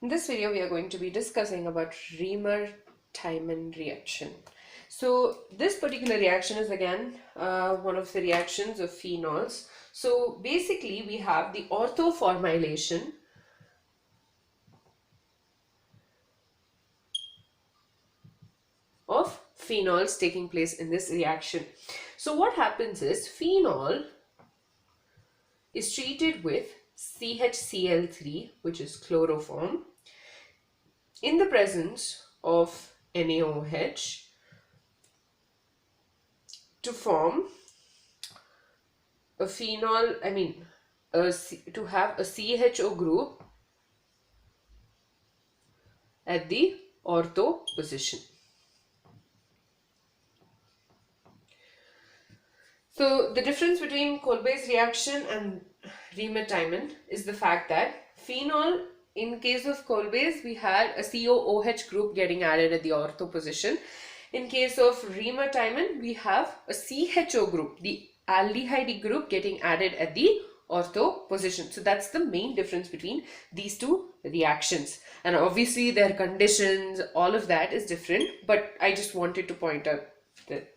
In this video, we are going to be discussing about Reimer Tiemann reaction. So this particular reaction is again one of the reactions of phenols. So basically, we have the orthoformylation of phenols taking place in this reaction. So what happens is phenol is treated with CHCl3, which is chloroform, in the presence of NaOH to form a phenol, to have a CHO group at the ortho position. So the difference between Kolbe's reaction and Reimer Tiemann is the fact that phenol, in case of Kolbe's, we had a COOH group getting added at the ortho position. In case of Reimer Tiemann, we have a CHO group, the aldehyde group, getting added at the ortho position. So that's the main difference between these two reactions. And obviously their conditions, all of that is different, but I just wanted to point out that,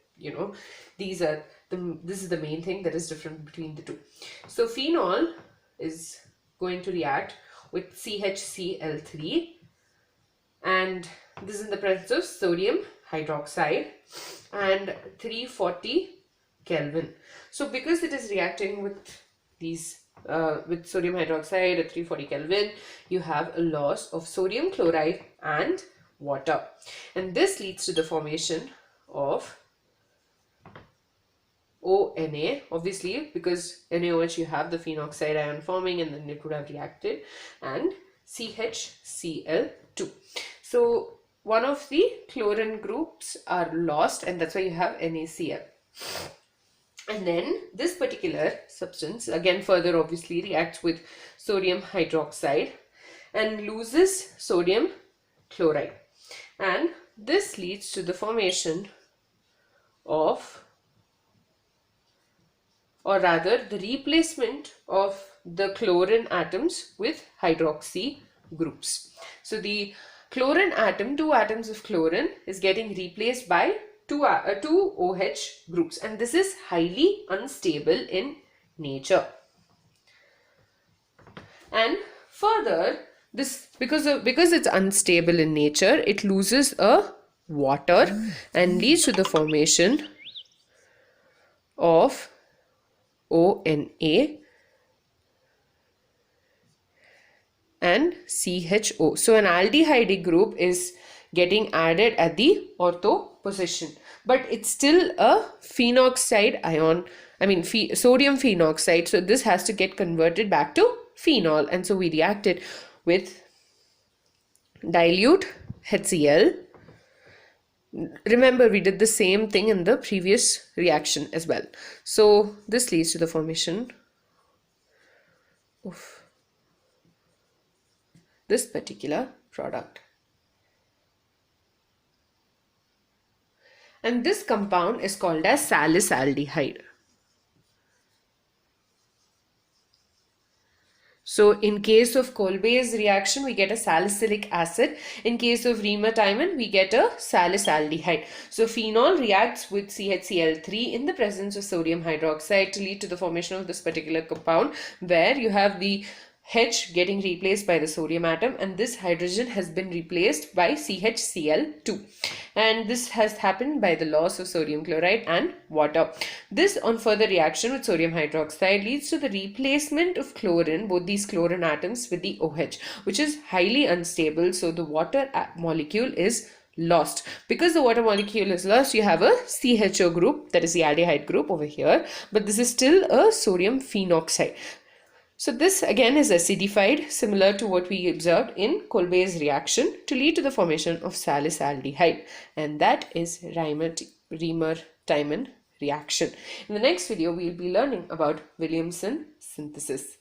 this is the main thing that is different between the two. So phenol is going to react with CHCl3, and this is in the presence of sodium hydroxide and 340 Kelvin. So because it is reacting with these with sodium hydroxide at 340 Kelvin, you have a loss of sodium chloride and water, and this leads to the formation of ONA, obviously, because NaOH you have the phenoxide ion forming, and then it would have reacted, and CHCl2. So one of the chlorine groups are lost, and that's why you have NaCl. And then this particular substance again further obviously reacts with sodium hydroxide and loses sodium chloride, and this leads to the formation of, or rather the replacement of, the chlorine atoms with hydroxy groups. So the chlorine atom, two atoms of chlorine, is getting replaced by two OH groups, and this is highly unstable in nature. And further, this because it's unstable in nature, it loses a water and leads to the formation of ONA and CHO. So an aldehyde group is getting added at the ortho position, but it's still a phenoxide ion, sodium phenoxide. So this has to get converted back to phenol, and so we reacted with dilute HCl. Remember, we did the same thing in the previous reaction as well. So this leads to the formation of this particular product. And this compound is called as salicylaldehyde. So in case of Kolbe's reaction, we get a salicylic acid. In case of Reimer Tiemann, we get a salicylaldehyde. So phenol reacts with CHCl3 in the presence of sodium hydroxide to lead to the formation of this particular compound, where you have the H getting replaced by the sodium atom, and this hydrogen has been replaced by CHCl2, and this has happened by the loss of sodium chloride and water. This, on further reaction with sodium hydroxide, leads to the replacement of chlorine, both these chlorine atoms, with the OH, which is highly unstable. So the water molecule is lost. Because the water molecule is lost, you have a CHO group, that is the aldehyde group over here, but this is still a sodium phenoxide. So this again is acidified, similar to what we observed in Kolbe's reaction, to lead to the formation of salicylaldehyde, and that is Reimer Tiemann reaction. In the next video, we will be learning about Williamson synthesis.